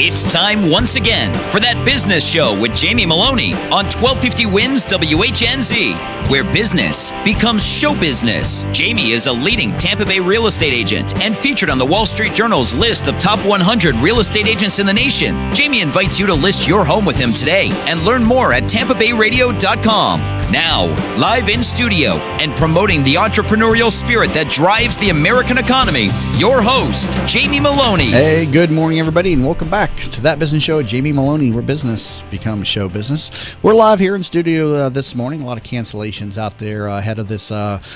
It's time once again for That Business Show with Jamie Maloney on 1250 Wins WHNZ, where business becomes show business. Jamie is a leading Tampa Bay real estate agent and featured on the Wall Street Journal's list of top 100 real estate agents in the nation. Jamie invites you to list your home with him today and learn more at tampabayradio.com. Now, live in studio and promoting the entrepreneurial spirit that drives the American economy, your host, Jamie Maloney. Hey, good morning, everybody, and welcome back to That Business Show with Jamie Maloney, where business becomes show business. We're live here in studio this morning. A lot of cancellations out there ahead of this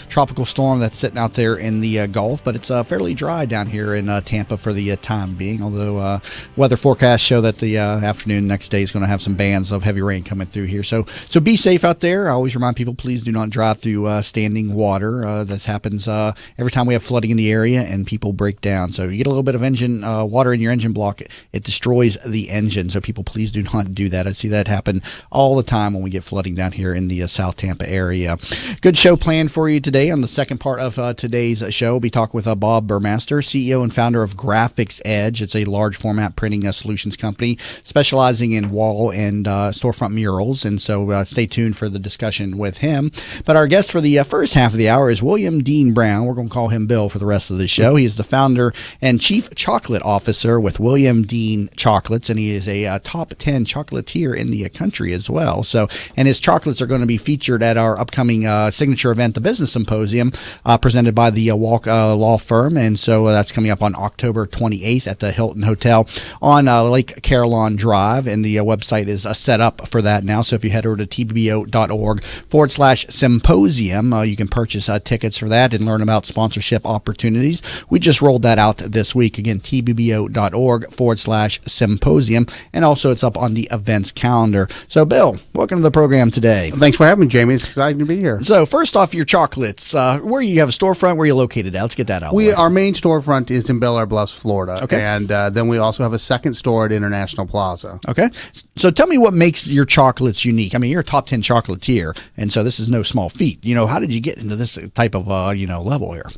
tropical storm that's sitting out there in the Gulf, but it's fairly dry down here in Tampa for the time being, although weather forecasts show that the afternoon next day is going to have some bands of heavy rain coming through here. So be safe out there. I always remind people, please do not drive through standing water. That happens every time we have flooding in the area and people break down. So you get a little bit of engine water in your engine block, it destroys the engine. So people, please do not do that. I see that happen all the time when we get flooding down here in the South Tampa area. Good show planned for you today. On the second part of today's show, we'll be talking with Bob Burmaster, CEO and founder of Graphics Edge. It's a large format printing solutions company specializing in wall and storefront murals. And so stay tuned for the discussion with him. But our guest for the first half of the hour is William Dean Brown. We're going to call him Bill for the rest of the show. He is the founder and chief chocolate officer with William Dean Chocolates, and he is a top 10 chocolatier in the country as well. So, and his chocolates are going to be featured at our upcoming signature event, the Business Symposium, presented by the Walk Law Firm. And so that's coming up on October 28th at the Hilton Hotel on Lake Carillon Drive, and the website is set up for that now. So if you head over to tbbo.org/symposium, you can purchase tickets for that and learn about sponsorship opportunities. We just rolled that out this week. Again, tbbo.org/symposium. And also it's up on the events calendar. So, Bill, welcome to the program today. Thanks for having me, Jamie. It's exciting to be here. So, first off, your chocolates. Where you have a storefront, where are you located at? Let's get that out. Our main storefront is in Bel Air Bluffs, Florida. Okay. And then we also have a second store at International Plaza. Okay. So tell me what makes your chocolates unique. I mean, you're a top 10 chocolatier, and so this is no small feat. How did you get into this type of, level here?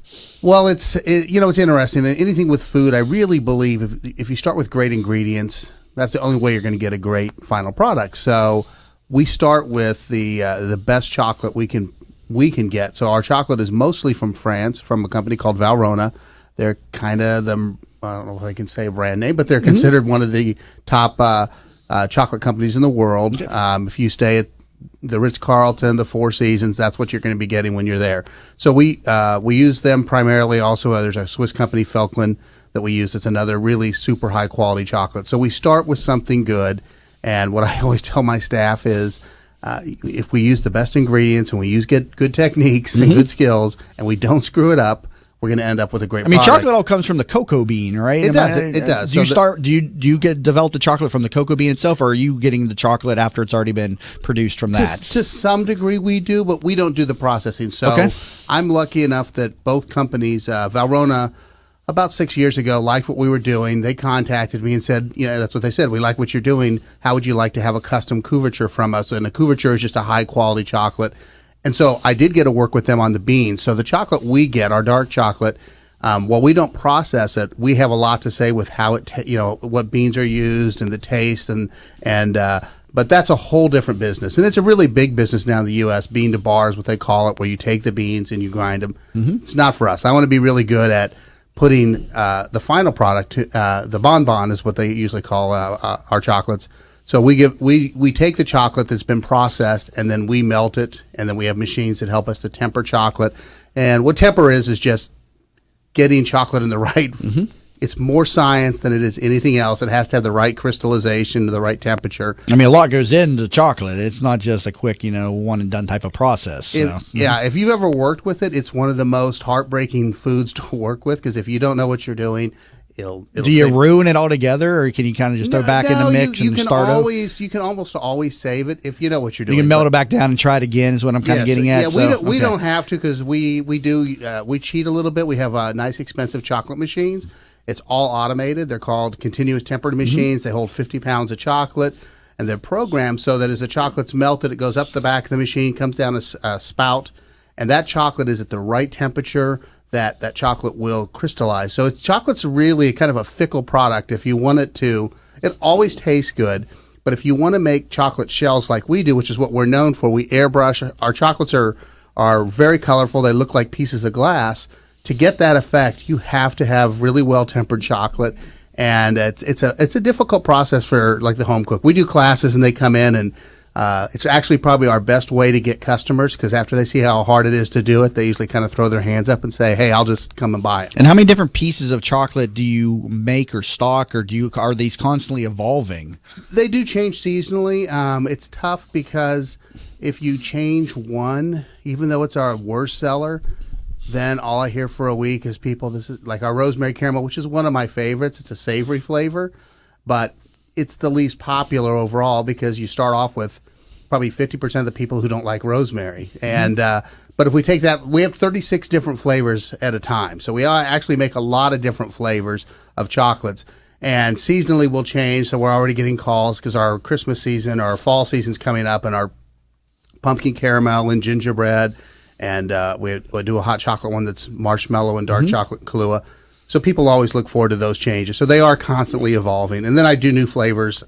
Well, it's interesting. Anything with food, I really believe if you start with great ingredients, that's the only way you're going to get a great final product. So we start with the best chocolate we can get. So our chocolate is mostly from France, from a company called Valrhona. They're kind of I don't know if I can say a brand name, but they're considered one of the top chocolate companies in the world. If you stay at the Ritz-Carlton, the Four Seasons, that's what you're going to be getting when you're there. So we use them primarily. Also, there's a Swiss company, Felklin, that we use. It's another really super high quality chocolate. So we start with something good, and what I always tell my staff is, if we use the best ingredients and we use good techniques and good skills, and we don't screw it up, we're going to end up with a great product. Chocolate all comes from the cocoa bean, right? It does. It does. Do you develop the chocolate from the cocoa bean itself, or are you getting the chocolate after it's already been produced from that? To some degree we do, but we don't do the processing. So okay. I'm lucky enough that both companies, Valrhona, about 6 years ago, liked what we were doing. They contacted me and said, that's what they said. We like what you're doing. How would you like to have a custom couverture from us? And a couverture is just a high quality chocolate. And so I did get to work with them on the beans. So the chocolate we get, our dark chocolate, while we don't process it, we have a lot to say with how it, what beans are used and the taste but that's a whole different business. And it's a really big business now in the U.S., bean to bar is what they call it, where you take the beans and you grind them. Mm-hmm. It's not for us. I want to be really good at putting the final product, the bonbon is what they usually call our chocolates. So we take the chocolate that's been processed and then we melt it, and then we have machines that help us to temper chocolate. And what temper is just getting chocolate in the right. Mm-hmm. It's more science than it is anything else. It has to have the right crystallization, the right temperature. I mean, a lot goes into chocolate. It's not just a quick, one and done type of process. Yeah, if you've ever worked with it, it's one of the most heartbreaking foods to work with, because if you don't know what you're doing, it'll do you ruin it altogether, or can you kind of just throw back in the mix and start over? You can almost always save it if you know what you're doing. You can melt it back down and try it again is what I'm kind of getting at. Yeah, we don't have to, because we cheat a little bit. We have nice expensive chocolate machines. It's all automated. They're called continuous tempered machines. Mm-hmm. They hold 50 pounds of chocolate, and they're programmed so that as the chocolate's melted, it goes up the back of the machine, comes down a spout, and that chocolate is at the right temperature, that chocolate will crystallize. So chocolate's really kind of a fickle product. If you want it always tastes good. But if you want to make chocolate shells like we do, which is what we're known for, we airbrush. Our chocolates are very colorful. They look like pieces of glass. To get that effect, you have to have really well-tempered chocolate. And it's a difficult process for like the home cook. We do classes and they come in, and it's actually probably our best way to get customers, because after they see how hard it is to do it, they usually kind of throw their hands up and say, hey, I'll just come and buy it. And how many different pieces of chocolate do you make or stock, or are these constantly evolving? They do change seasonally. It's tough because if you change one, even though it's our worst seller, then all I hear for a week is people, this is like our rosemary caramel, which is one of my favorites. It's a savory flavor, but it's the least popular overall because you start off with probably 50% of the people who don't like rosemary. And but if we take that, we have 36 different flavors at a time. So we actually make a lot of different flavors of chocolates. And seasonally will change, so we're already getting calls because our Christmas season, our fall season's coming up, and our pumpkin caramel and gingerbread, and we do a hot chocolate one that's marshmallow and dark chocolate Kahlua. So people always look forward to those changes. So they are constantly evolving. And then I do new flavors.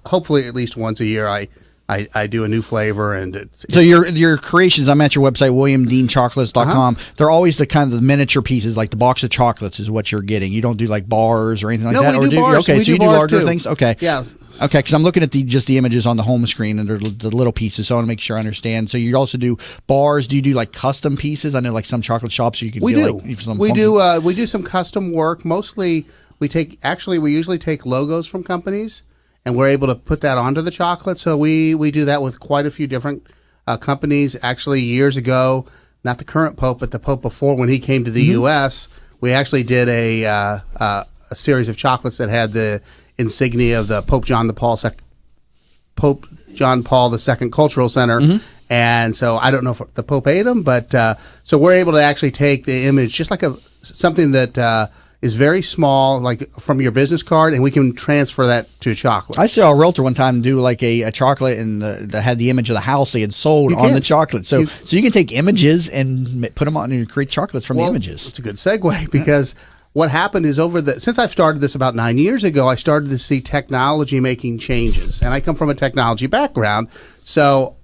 Hopefully at least once a year I do a new flavor. And so your creations, I'm at your website, williamdeanchocolates.com. They're always the kind of the miniature pieces, like the box of chocolates is what you're getting. You don't do like bars or anything like that? No, we do bars. Okay, so you do larger too. things? Okay. Yeah. Okay, because I'm looking at just the images on the home screen, and they're the little pieces, so I want to make sure I understand. So you also do bars. Do you do like custom pieces? I know like some chocolate shops you can we do. Do. Like some we do some custom work. Mostly we usually take logos from companies, and we're able to put that onto the chocolate. So we do that with quite a few different companies. Actually, years ago, not the current Pope, but the Pope before, when he came to the U.S., we actually did a series of chocolates that had the insignia of the Pope John Paul II Cultural Center. And so I don't know if the Pope ate them, but so we're able to actually take the image, just like something that is very small, like from your business card, and we can transfer that to chocolate. I saw a realtor one time do like a chocolate, and that had the image of the house they had sold on the chocolate. So you can take images and put them on and create chocolates from the images. It's a good segue because what happened is since I've started this about 9 years ago, I started to see technology making changes. And I come from a technology background. So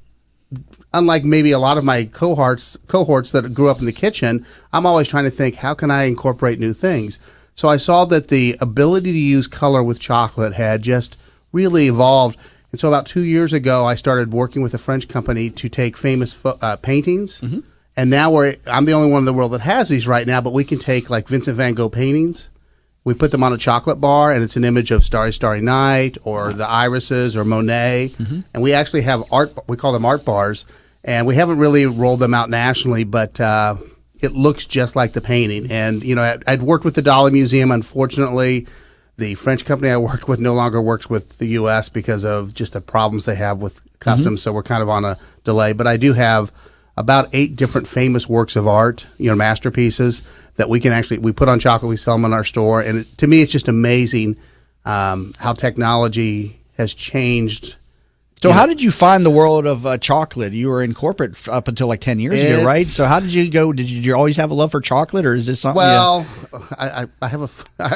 unlike maybe a lot of my cohorts that grew up in the kitchen, I'm always trying to think, how can I incorporate new things? So I saw that the ability to use color with chocolate had just really evolved. And so about 2 years ago, I started working with a French company to take famous paintings. And now I'm the only one in the world that has these right now, but we can take like Vincent van Gogh paintings. We put them on a chocolate bar, and it's an image of Starry, Starry Night or the irises or Monet. And we actually have we call them art bars, and we haven't really rolled them out nationally, but it looks just like the painting. And, I'd worked with the Dali Museum. Unfortunately, the French company I worked with no longer works with the U.S. because of just the problems they have with customs. So we're kind of on a delay. But I do have about 8 different famous works of art, masterpieces that we put on chocolate. We sell them in our store. And to me, it's just amazing how technology has changed. So how did you find the world of chocolate? You were in corporate up until like 10 years ago, right? So how did you go? Did you always have a love for chocolate, or is this something? Well, I have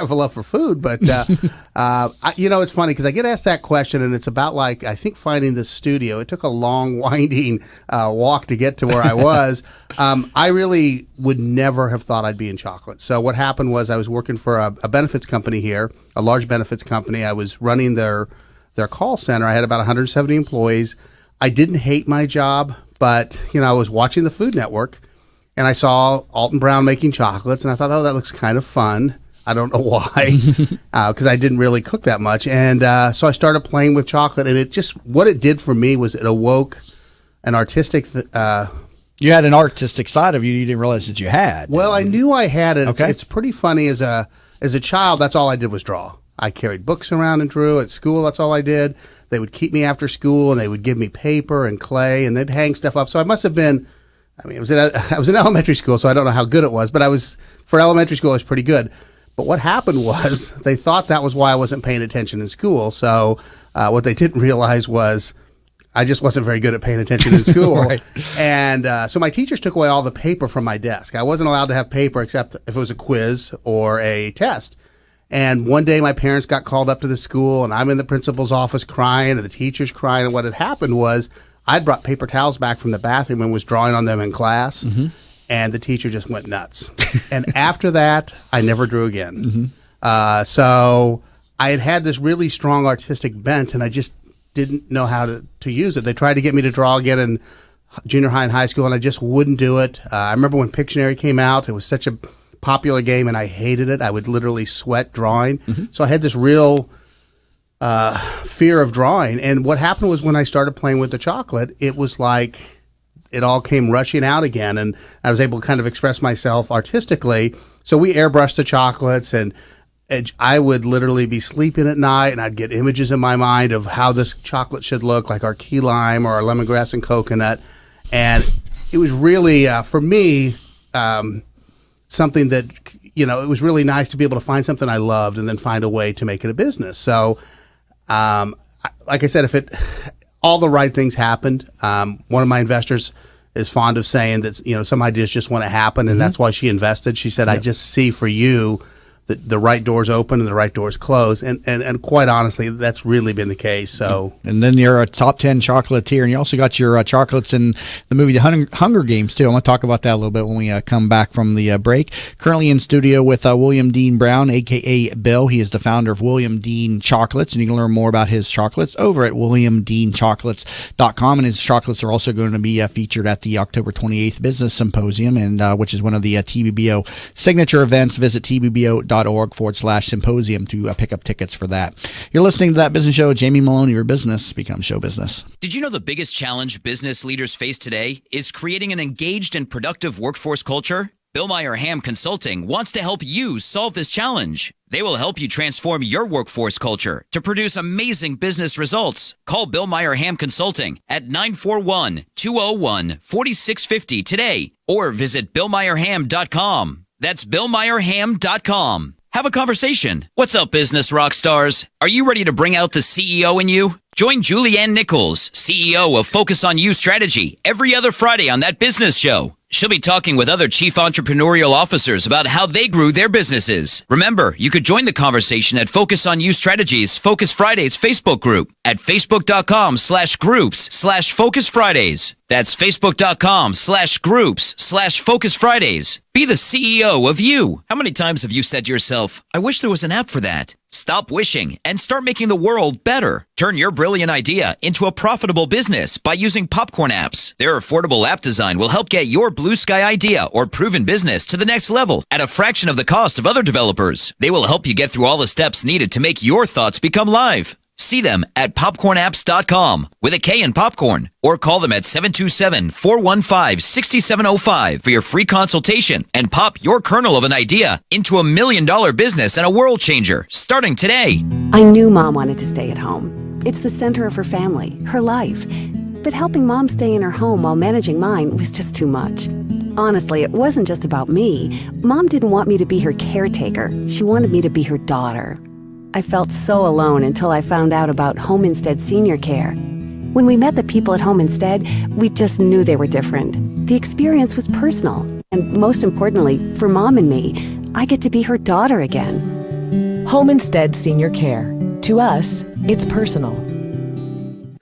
a love for food, but it's funny because I get asked that question, and it's about like, I think, finding the studio. It took a long, winding walk to get to where I was. I really would never have thought I'd be in chocolate. So what happened was I was working for a benefits company here, a large benefits company. I was running their call center. I had about 170 employees. I didn't hate my job, but I was watching the Food Network, and I saw Alton Brown making chocolates, and I thought, oh, that looks kind of fun. I don't know why, because I didn't really cook that much. And so I started playing with chocolate, and what it did for me was it awoke an artistic. You had an artistic side of you didn't realize that you had. Well, I knew I had it. Okay. It's pretty funny. As a child, that's all I did was draw. I carried books around and drew. At school, that's all I did. They would keep me after school, and they would give me paper and clay, and they'd hang stuff up. So I must have been, I was in elementary school, so I don't know how good it was, but for elementary school, I was pretty good. But what happened was they thought that was why I wasn't paying attention in school. So what they didn't realize was I just wasn't very good at paying attention in school. Right. And so my teachers took away all the paper from my desk. I wasn't allowed to have paper except if it was a quiz or a test. And one day my parents got called up to the school, and I'm in the principal's office crying, and the teacher's crying. And what had happened was I'd brought paper towels back from the bathroom and was drawing on them in class. Mm-hmm. And the teacher just went nuts. And after that, I never drew again. Mm-hmm. So I had this really strong artistic bent, and I just didn't know how to use it. They tried to get me to draw again in junior high and high school, and I just wouldn't do it. I remember when Pictionary came out, it was such a popular game, and I hated it. I would literally sweat drawing. Mm-hmm. So I had this real fear of drawing. And what happened was when I started playing with the chocolate, it was like it all came rushing out again, and I was able to kind of express myself artistically. So we airbrushed the chocolates, and I would literally be sleeping at night, and I'd get images in my mind of how this chocolate should look, like our key lime or our lemongrass and coconut. And it was really, for me, something that, it was really nice to be able to find something I loved and then find a way to make it a business. So, like I said, all the right things happened. One of my investors is fond of saying that, some ideas just want to happen, and that's why she invested. She said, I just see for you the right doors open and the right doors close. And quite honestly, that's really been the case. So, and then you're a top 10 chocolatier, and you also got your chocolates in the movie The Hunger Games, too. I want to talk about that a little bit when we come back from the break. Currently in studio with William Dean Brown, a.k.a. Bill. He is the founder of William Dean Chocolates, and you can learn more about his chocolates over at williamdeanchocolates.com. And his chocolates are also going to be featured at the October 28th Business Symposium, and which is one of the TBBO signature events. Visit tbbo.org/symposium to pick up tickets for that. You're listening to That Business Show. Jamie Maloney, your business becomes show business. Did you know the biggest challenge business leaders face today is creating an engaged and productive workforce culture? Bill Meyer Ham Consulting wants to help you solve this challenge. They will help you transform your workforce culture to produce amazing business results. Call Bill Meyer Ham Consulting at 941-201-4650 today, or visit BillMeyerHam.com. That's BillMeyerHam.com. Have a conversation. What's up, business rock stars? Are you ready to bring out the CEO in you? Join Julianne Nichols, CEO of Focus on You Strategy, every other Friday on That Business Show. She'll be talking with other chief entrepreneurial officers about how they grew their businesses. Remember, you could join the conversation at Focus on You Strategies Focus Fridays Facebook group at facebook.com/groups/Focus Fridays. That's facebook.com/groups/Focus Fridays. Be the CEO of you. How many times have you said to yourself, I wish there was an app for that? Stop wishing and start making the world better. Turn your brilliant idea into a profitable business by using Popcorn apps. Their affordable app design will help get your blue sky idea or proven business to the next level at a fraction of the cost of other developers. They will help you get through all the steps needed to make your thoughts become live. See them at popcornapps.com with a K in popcorn, or call them at 727-415-6705 for your free consultation and pop your kernel of an idea into $1 million business and a world changer starting today. I knew Mom wanted to stay at home. It's the center of her family, her life. But helping Mom stay in her home while managing mine was just too much. Honestly, it wasn't just about me. Mom didn't want me to be her caretaker. She wanted me to be her daughter. I felt so alone until I found out about Home Instead Senior Care. When we met the people at Home Instead, we just knew they were different. The experience was personal, and most importantly, for Mom and me, I get to be her daughter again. Home Instead Senior Care. To us, it's personal.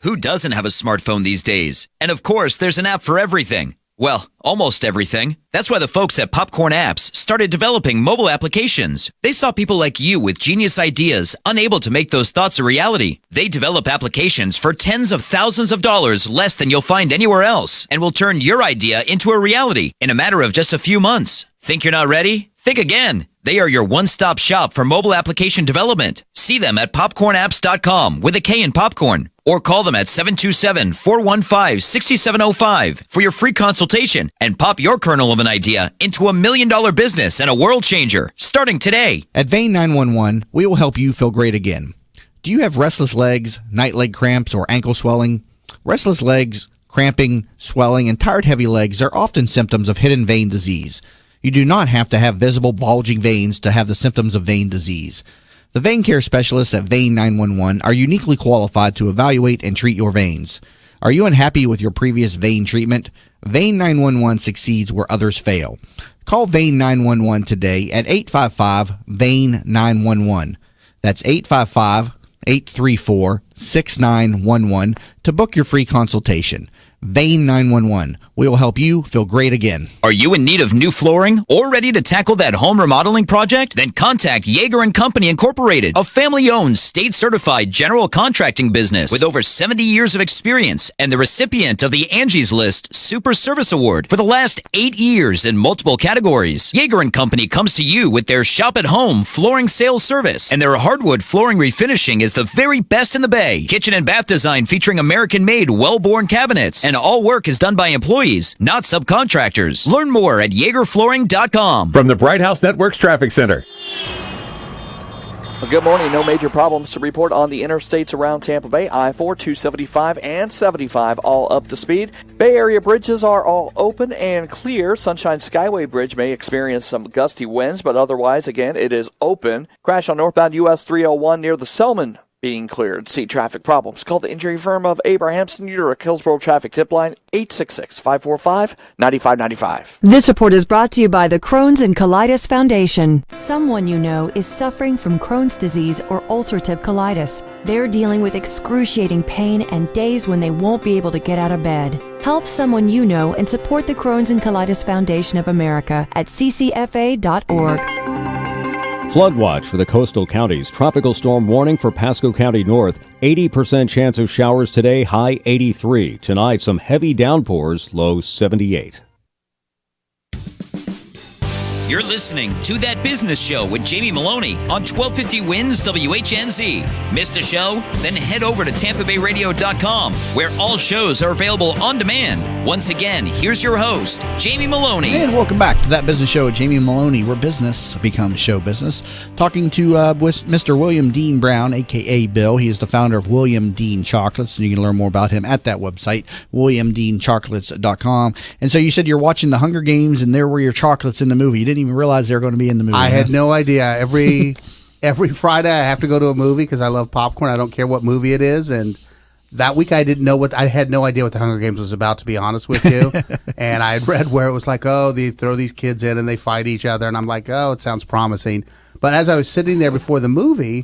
Who doesn't have a smartphone these days? And of course, there's an app for everything. Well, almost everything. That's why the folks at Popcorn Apps started developing mobile applications. They saw people like you with genius ideas, unable to make those thoughts a reality. They develop applications for tens of thousands of dollars less than you'll find anywhere else, and will turn your idea into a reality in a matter of just a few months. Think you're not ready? Think again. They are your one-stop shop for mobile application development. See them at popcornapps.com with a K in popcorn, or call them at 727-415-6705 for your free consultation and pop your kernel of an idea into $1 million business and a world changer starting today. At Vein 911, we will help you feel great again. Do you have restless legs, night leg cramps, or ankle swelling? Restless legs, cramping, swelling, and tired heavy legs are often symptoms of hidden vein disease. You do not have to have visible bulging veins to have the symptoms of vein disease. The vein care specialists at Vein 911 are uniquely qualified to evaluate and treat your veins. Are you unhappy with your previous vein treatment? Vein 911 succeeds where others fail. Call Vein 911 today at 855-VEIN-911. That's 855-834-6911 to book your free consultation. Vein 911. We will help you feel great again. Are you in need of new flooring or ready to tackle that home remodeling project? Then contact Yeager & Company Incorporated, a family-owned, state-certified general contracting business with over 70 years of experience and the recipient of the Angie's List Super Service Award for the last 8 years in multiple categories. Yeager & Company comes to you with their shop-at-home flooring sales service, and their hardwood flooring refinishing is the very best in the Bay. Kitchen and bath design featuring American-made, well-born cabinets, and all work is done by employees, not subcontractors. Learn more at YeagerFlooring.com. From the Bright House Networks Traffic Center. Well, good morning. No major problems to report on the interstates around Tampa Bay. I-4, 275, and 75 all up to speed. Bay Area bridges are all open and clear. Sunshine Skyway Bridge may experience some gusty winds, but otherwise, again, it is open. Crash on northbound US 301 near the Selman being cleared. See traffic problems. Call the injury firm of Abrahamson Urich, Hillsborough Traffic Tip Line 866-545-9595. This report is brought to you by the Crohn's and Colitis Foundation. Someone you know is suffering from Crohn's disease or ulcerative colitis. They're dealing with excruciating pain and days when they won't be able to get out of bed. Help someone you know and support the Crohn's and Colitis Foundation of America at ccfa.org. Flood watch for the coastal counties. Tropical storm warning for Pasco County North. 80% chance of showers today, high 83. Tonight, some heavy downpours, low 78. You're listening to That Business Show with Jamie Maloney on 1250 Wins WHNZ. Missed a show? Then head over to TampaBayRadio.com, where all shows are available on demand. Once again, here's your host, Jamie Maloney. And welcome back to That Business Show with Jamie Maloney, where business becomes show business. Talking to with Mr. William Dean Brown, a.k.a. Bill. He is the founder of William Dean Chocolates, and you can learn more about him at that website, WilliamDeanChocolates.com. And so you said you're watching the Hunger Games, and there were your chocolates in the movie. You didn't even realize they were going to be in the movie. I had no idea. Every Friday I have to go to a movie because I love popcorn. I don't care what movie it is. And that week I had no idea what the Hunger Games was about, to be honest with you. And I had read where it was like, oh, they throw these kids in and they fight each other. And I'm like, oh, it sounds promising. But as I was sitting there before the movie,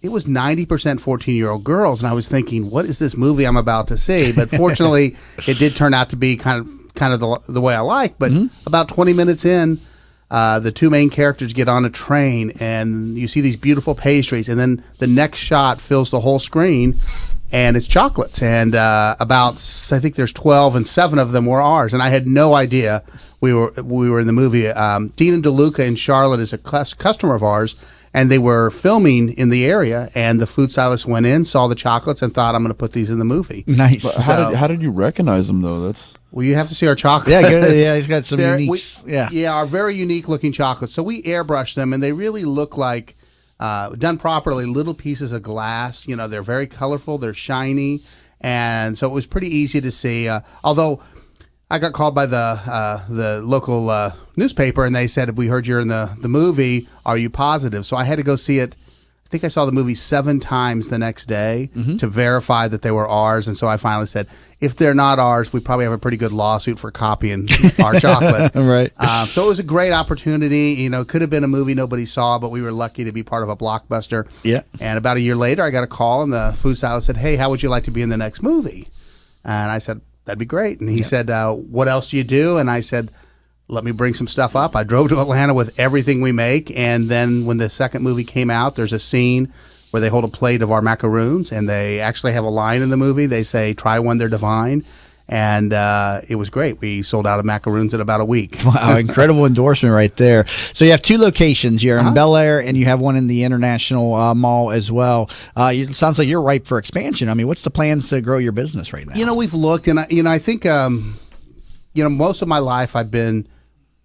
it was 90% 14-year-old girls. And I was thinking, what is this movie I'm about to see? But fortunately, it did turn out to be kind of the way I like. But about 20 minutes in, the two main characters get on a train, and you see these beautiful pastries, and then the next shot fills the whole screen, and it's chocolates. And I think there's 12, and 7 of them were ours, and I had no idea we were in the movie. Dean and DeLuca in Charlotte is a customer of ours, and they were filming in the area, and the food stylist went in, saw the chocolates, and thought, I'm going to put these in the movie. Nice. But how did you recognize them, though? Well, you have to see our chocolates. Yeah, he's got some uniques. Our very unique looking chocolates. So we airbrush them, and they really look like, done properly, little pieces of glass. You know, they're very colorful, they're shiny, and so it was pretty easy to see. Although I got called by the local newspaper, and they said, we heard you're in the movie. Are you positive? So I had to go see it. I think I saw the movie 7 times the next day to verify that they were ours. And so I finally said, if they're not ours, we probably have a pretty good lawsuit for copying our chocolate. Right. So it was a great opportunity. You know, it could have been a movie nobody saw, but we were lucky to be part of a blockbuster. Yeah. And about a year later, I got a call, and the food stylist said, hey, how would you like to be in the next movie? And I said, that'd be great. And he said, what else do you do? And I said, let me bring some stuff up. I drove to Atlanta with everything we make, and then when the second movie came out, there's a scene where they hold a plate of our macaroons, and they actually have a line in the movie. They say, try one, they're divine. And it was great. We sold out of macaroons in about a week. Wow, incredible endorsement right there. So you have 2 locations. You're in Bel Air, and you have one in the International Mall as well. It sounds like you're ripe for expansion. I mean, what's the plans to grow your business right now? You know, we've looked, and I think, most of my life I've been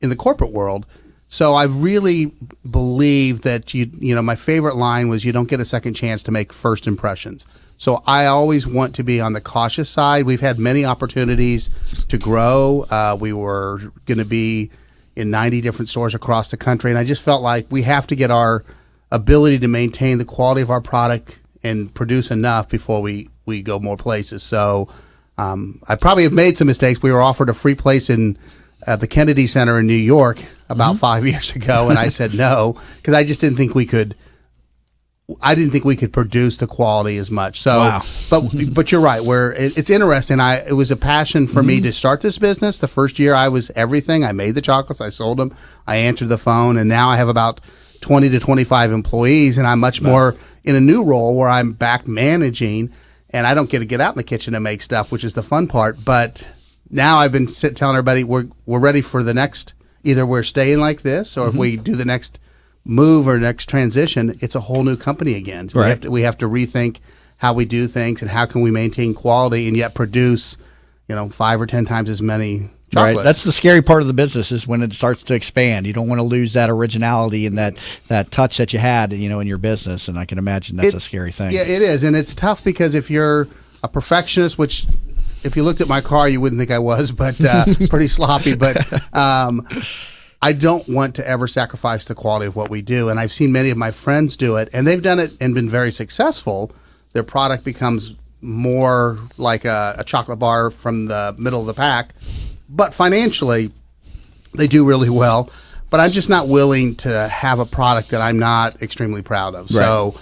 in the corporate world. So I really believe that my favorite line was, you don't get a second chance to make first impressions. So I always want to be on the cautious side. We've had many opportunities to grow. We were going to be in 90 different stores across the country, and I just felt like we have to get our ability to maintain the quality of our product and produce enough before we go more places. So I probably have made some mistakes. We were offered a free place at the Kennedy Center in New York about 5 years ago, and I said no because I just didn't think we could. I didn't think we could produce the quality as much. So, wow. but you're right. It's interesting. It was a passion for me to start this business. The first year I was everything. I made the chocolates. I sold them. I answered the phone, and now I have about 20 to 25 employees, and I'm much more in a new role where I'm back managing, and I don't get to get out in the kitchen and make stuff, which is the fun part. But now I've been telling everybody we're ready for the next. Either we're staying like this, or if we do the next move or next transition, it's a whole new company again. So right. we have to rethink how we do things and how can we maintain quality and yet produce, 5 or 10 times as many chocolates. Right. That's the scary part of the business is when it starts to expand. You don't want to lose that originality and that touch that you had, in your business. And I can imagine that's a scary thing. Yeah, it is. And it's tough because if you're a perfectionist, which if you looked at my car, you wouldn't think I was, but pretty sloppy. But I don't want to ever sacrifice the quality of what we do. And I've seen many of my friends do it, and they've done it and been very successful. Their product becomes more like a chocolate bar from the middle of the pack. But financially, they do really well. But I'm just not willing to have a product that I'm not extremely proud of. Right. So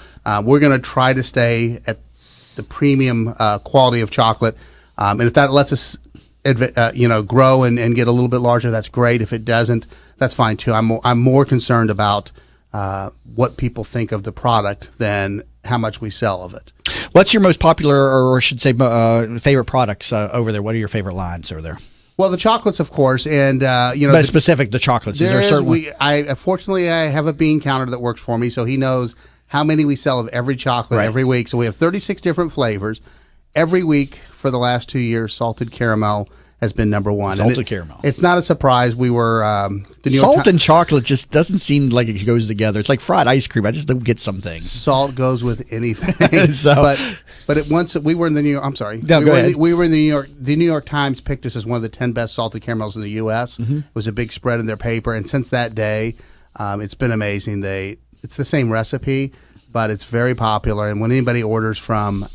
we're going to try to stay at the premium quality of chocolate. And if that lets us grow and get a little bit larger, that's great. If it doesn't, that's fine too. I'm more concerned about what people think of the product than how much we sell of it. What's your most popular, or I should say, favorite products over there? What are your favorite lines over there? Well, the chocolates, of course, and but specific the chocolates. Is there a certain one? Fortunately, I have a bean counter that works for me, so he knows how many we sell of every chocolate every week. So we have 36 different flavors. Every week for the last 2 years, salted caramel has been number one. Salted caramel. It's not a surprise. We were salt and chocolate just doesn't seem like it goes together. It's like fried ice cream. I just don't get some things. Salt goes with anything. But we were in the New York. I'm sorry. No, go ahead. We were in the New York. The New York Times picked us as one of the 10 best salted caramels in the U.S. It was a big spread in their paper, and since that day, it's been amazing. It's the same recipe, but it's very popular. And when anybody orders from,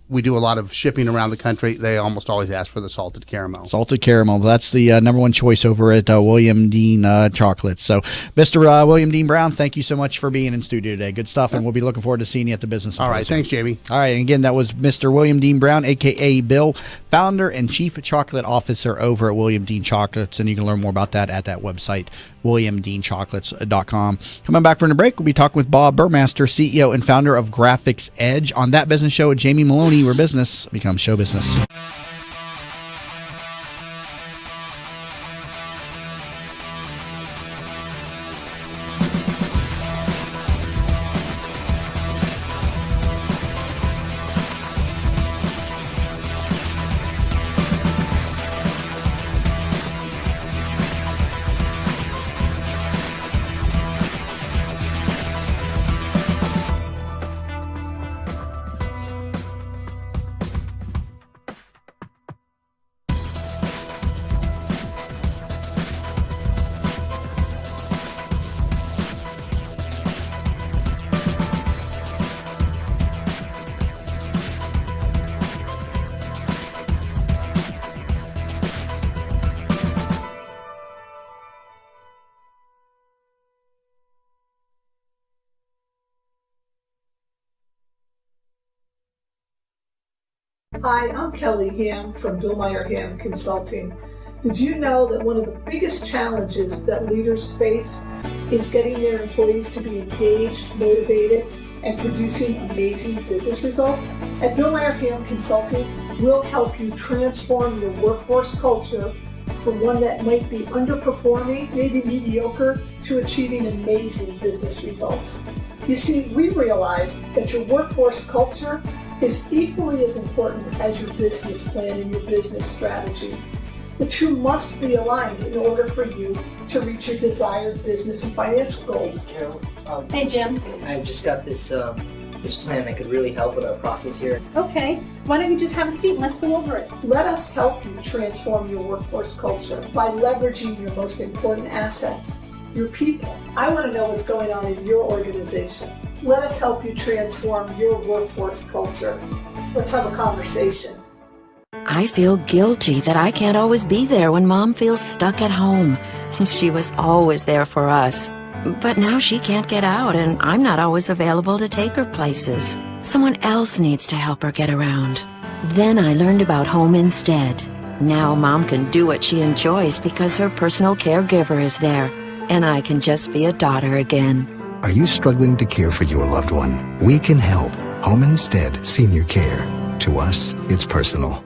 we do a lot of shipping around the country. They almost always ask for the salted caramel. Salted caramel. That's the number one choice over at William Dean Chocolates. So, Mr. William Dean Brown, thank you so much for being in studio today. Good stuff, and we'll be looking forward to seeing you at the business. All right. Thanks, Jamie. All right. And again, that was Mr. William Dean Brown, a.k.a. Bill, founder and chief chocolate officer over at William Dean Chocolates. And you can learn more about that at that website, WilliamDeanChocolates.com. Coming back from the break, we'll be talking with Bob Burmaster, CEO and founder of Graphics Edge, on That Business Show with Jamie Maloney, where business becomes show business. Hi, I'm Kelly Ham from Billmeyer Ham Consulting. Did you know that one of the biggest challenges that leaders face is getting their employees to be engaged, motivated, and producing amazing business results? At Billmeyer Ham Consulting, we'll help you transform your workforce culture from one that might be underperforming, maybe mediocre, to achieving amazing business results. You see, we realize that your workforce culture is equally as important as your business plan and your business strategy. The two must be aligned in order for you to reach your desired business and financial goals. Carol, hey Jim. I just got this plan that could really help with our process here. Okay, why don't you just have a seat and let's go over it. Let us help you transform your workforce culture by leveraging your most important assets, your people. I want to know what's going on in your organization. Let us help you transform your workforce culture. Let's have a conversation. I feel guilty that I can't always be there when Mom feels stuck at home. She was always there for us. But now she can't get out, and I'm not always available to take her places. Someone else needs to help her get around. Then I learned about Home Instead. Now Mom can do what she enjoys because her personal caregiver is there, and I can just be a daughter again. Are you struggling to care for your loved one? We can help. Home Instead Senior Care. To us, it's personal.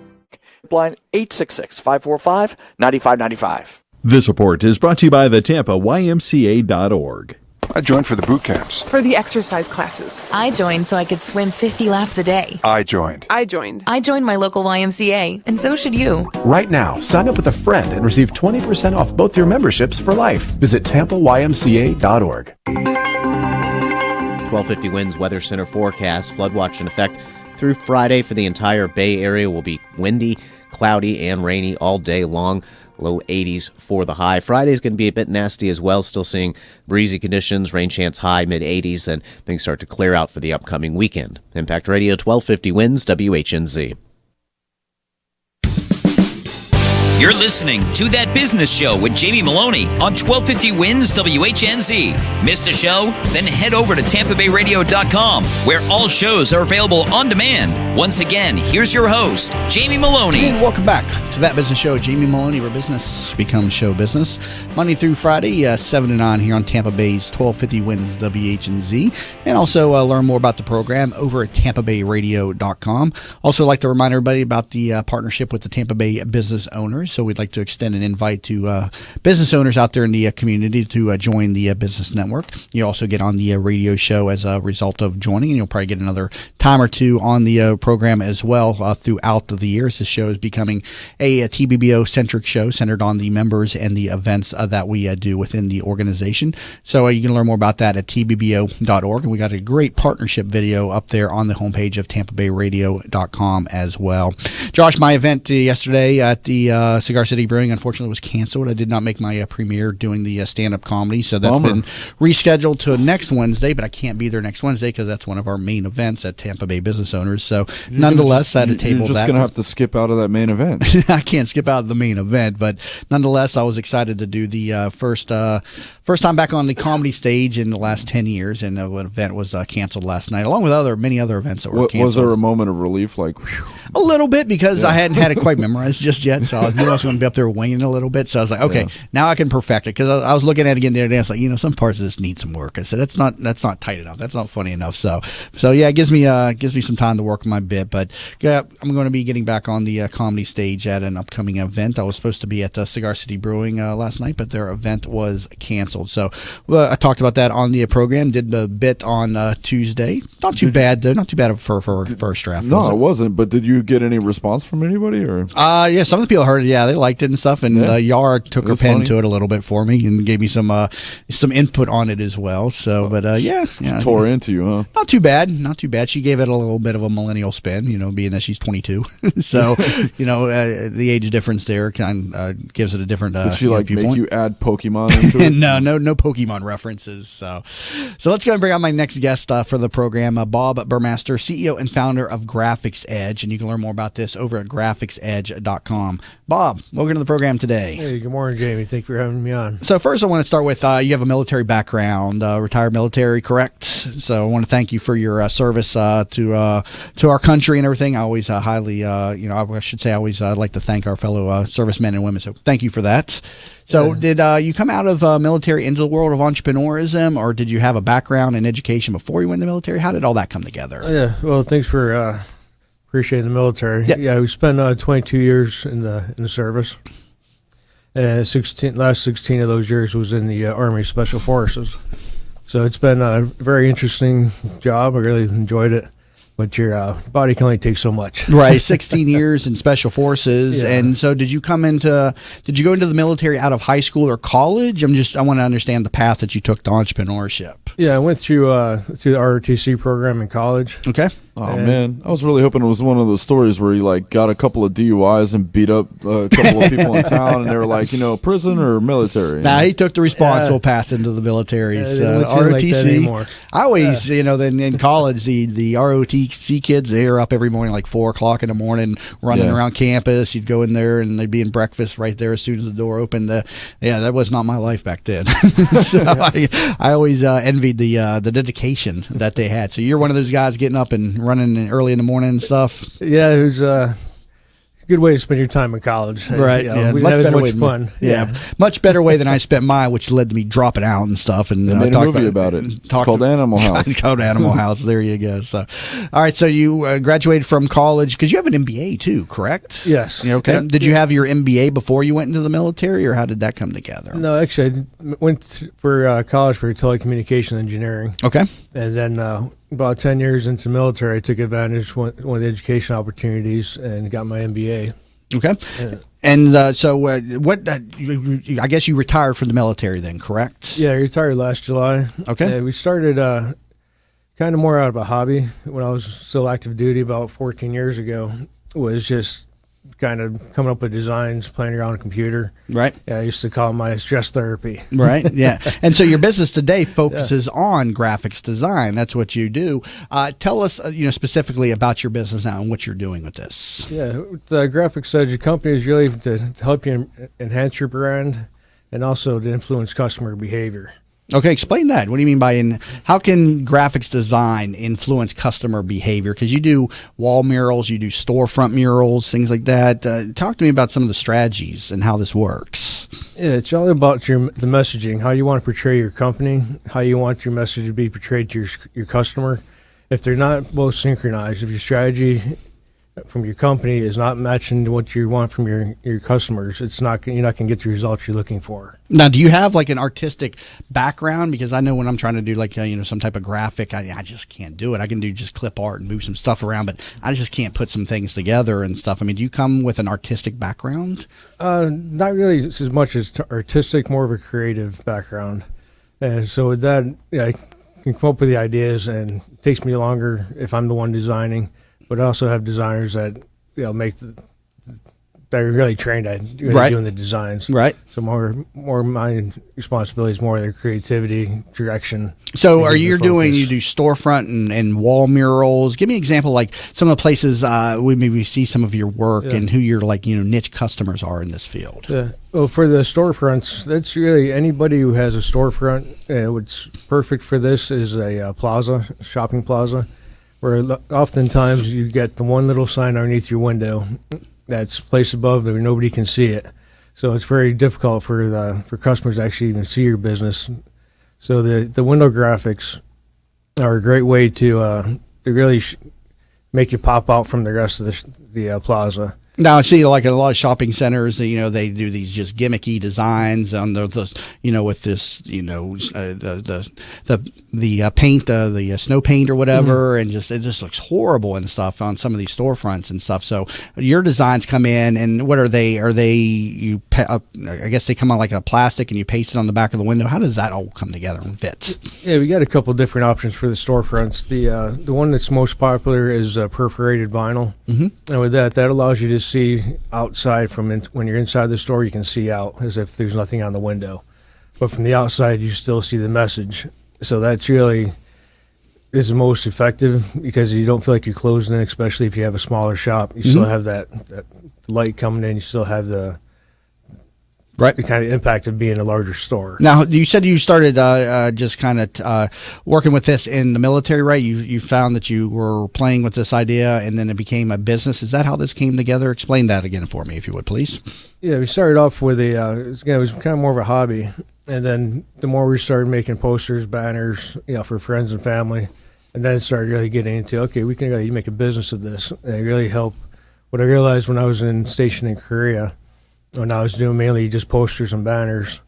Line 866-545-9595. This report is brought to you by the Tampa YMCA.org. I joined for the boot camps. For the exercise classes. I joined so I could swim 50 laps a day. I joined I joined my local YMCA, and so should you. Right now, sign up with a friend and receive 20% off both your memberships for life. Visit TampaYMCA.org. 1250 Winds Weather Center forecast. Flood watch in effect through Friday for the entire Bay Area. Will be windy, cloudy, and rainy all day long. Low 80s for the high. Friday is going to be a bit nasty as well. Still seeing breezy conditions, rain chance high, mid 80s, and things start to clear out for the upcoming weekend. Impact Radio 1250 Winds, WHNZ. You're listening to That Business Show with Jamie Maloney on 1250 Winds WHNZ. Missed a show? Then head over to TampaBayRadio.com, where all shows are available on demand. Once again, here's your host, Jamie Maloney. And welcome back to That Business Show. Jamie Maloney, where business becomes show business. Monday through Friday, 7 to 9 here on Tampa Bay's 1250 Winds WHNZ. And also learn more about the program over at TampaBayRadio.com. Also like to remind everybody about the partnership with the Tampa Bay business owners. So we'd like to extend an invite to business owners out there in the community to join the business network. You also get on the radio show as a result of joining, and you'll probably get another time or two on the program as well throughout the years. This show is becoming a TBBO-centric show centered on the members and the events that we do within the organization. So you can learn more about that at tbbo.org. And we got a great partnership video up there on the homepage of TampaBayRadio.com as well. Josh, my event yesterday at the Cigar City Brewing unfortunately was canceled. I did not make my premiere doing the stand-up comedy, so that's been rescheduled to next Wednesday, but I can't be there next Wednesday because that's one of our main events at Tampa Bay Business Owners. So nonetheless, I had to table that. You're just going to have to skip out of that main event. I can't skip out of the main event, but nonetheless, I was excited to do the first time back on the comedy stage in the last 10 years, and the event was canceled last night, along with many other events that were canceled. Was there a moment of relief? Like, whew. A little bit, because I hadn't had it quite memorized just yet, so I knew I was going to be up there winging a little bit. So I was like, okay, now I can perfect it, because I was looking at it again the other day. I was like, some parts of this need some work. I said that's not tight enough. That's not funny enough. So yeah, it gives me some time to work on my bit. But yeah, I'm going to be getting back on the comedy stage at an upcoming event. I was supposed to be at the Cigar City Brewing last night, but their event was canceled. So I talked about that on the program. Did the bit on Tuesday. Not too bad though. Not too bad for first draft. No, it wasn't. But did you get any response from anybody? Or yeah, some of the people heard it. Yeah, they liked it and stuff. And Yara took her pen to it a little bit for me and gave me some input on it as well. So, but yeah, she tore into you, huh? Not too bad. Not too bad. She gave it a little bit of a millennial spin. Being that she's 22, so the age difference there kind of gives it a different. Did she make viewpoint. You add Pokemon into it? No Pokemon references. So let's go and bring out my next guest for the program, Bob Burmaster, CEO and founder of Graphics Edge, and you can learn more about this over at graphicsedge.com. Bob, welcome to the program today. Hey, good morning, Jamie. Thank you for having me on. So first I want to start with you have a military background, retired military, correct? So I want to thank you for your service to our country and everything. I always highly, I should say I always like to thank our fellow servicemen and women. So thank you for that. So did you come out of military into the world of entrepreneurism, or did you have a background in education before you went in the military? How did all that come together? Yeah, well, thanks for appreciating the military. Yeah, we spent 22 years in the service. Last 16 of those years was in the Army Special Forces. So it's been a very interesting job. I really enjoyed it. But your body can only take so much. Right, 16 years in Special Forces. Yeah. And so did you go into the military out of high school or college? I want to understand the path that you took to entrepreneurship. Yeah, I went through the ROTC program in college. Okay. Oh man, I was really hoping it was one of those stories where he like got a couple of DUIs and beat up a couple of people in town, and they were like, prison or military. Nah, he took the responsible path into the military. ROTC. I always, then in college, the ROTC kids, they are up every morning like 4 o'clock in the morning, running around campus. You'd go in there and they'd be in breakfast right there as soon as the door opened. That was not my life back then. So I always envied the dedication that they had. So you're one of those guys getting up and running early in the morning and stuff. Yeah, it was a good way to spend your time in college. Right. We didn't have as much fun. Yeah, much better way than I spent mine, which led to me dropping out and stuff. And they made a movie about it. It's called Animal House. It's called Animal House. There you go. So, all right. So you graduated from college because you have an MBA too, correct? Yes. Okay. Yeah. Did you have your MBA before you went into the military, or how did that come together? No, actually, I went for college for telecommunication engineering. Okay. And then about 10 years into the military, I took advantage of one of the education opportunities and got my MBA. Okay. And so what, I guess you retired from the military then, correct? Yeah, I retired last July. Okay. We started kind of more out of a hobby when I was still active duty about 14 years ago. Was just kind of coming up with designs, playing around on a computer. Right. Yeah, I used to call it my stress therapy. Right. Yeah. And so your business today focuses on graphics design. That's what you do. Tell us, specifically about your business now and what you're doing with this. Yeah, with graphics edge, your company is really to help you enhance your brand and also to influence customer behavior. Okay, explain that. What do you mean by how can graphics design influence customer behavior? Because you do wall murals, you do storefront murals, things like that. Talk to me about some of the strategies and how this works. Yeah, it's all about the messaging, how you want to portray your company, how you want your message to be portrayed to your customer. If they're not both synchronized, if your strategy from your company is not matching what you want from your customers, you're not going to get the results you're looking for. Now, do you have like an artistic background? Because I know when I'm trying to do like some type of graphic, I just can't do it. I can do just clip art and move some stuff around, but I just can't put some things together and stuff. I mean, do you come with an artistic background? Not really as much as artistic, more of a creative background. And so with that, I can come up with the ideas, and it takes me longer if I'm the one designing. But I also have designers that they're really trained at doing the designs. Right. So more my responsibility is more their creativity, direction. So you do storefront and wall murals. Give me an example, like some of the places we maybe see some of your work and who your niche customers are in this field. Yeah. Well, for the storefronts, that's really anybody who has a storefront. What's perfect for this is a shopping plaza, where oftentimes you get the one little sign underneath your window that's placed above where nobody can see it. So it's very difficult for customers to actually even see your business. So the window graphics are a great way to really make you pop out from the rest of the plaza. Now I see like a lot of shopping centers, they do these just gimmicky designs on with this, the paint, the snow paint or whatever, and it just looks horrible and stuff on some of these storefronts and stuff. So your designs come in, and what are they? I guess they come on like a plastic, and you paste it on the back of the window. How does that all come together and fit? Yeah, we got a couple different options for the storefronts. The one that's most popular is perforated vinyl, and with that allows you to see outside when you're inside the store. You can see out as if there's nothing on the window, but from the outside you still see the message. So that's really is the most effective because you don't feel like you're closing in, especially if you have a smaller shop. You still have that light coming in. You still have the kind of impact of being a larger store. Now, you said you started just kind of working with this in the military, right? You found that you were playing with this idea, and then it became a business. Is that how this came together? Explain that again for me, if you would, please. Yeah, we started off with it was kind of more of a hobby, and then the more we started making posters, banners, for friends and family, and then it started really getting into, okay, we can really make a business of this, and it really helped. What I realized when I was stationed in Korea, when I was doing mainly just posters and banners,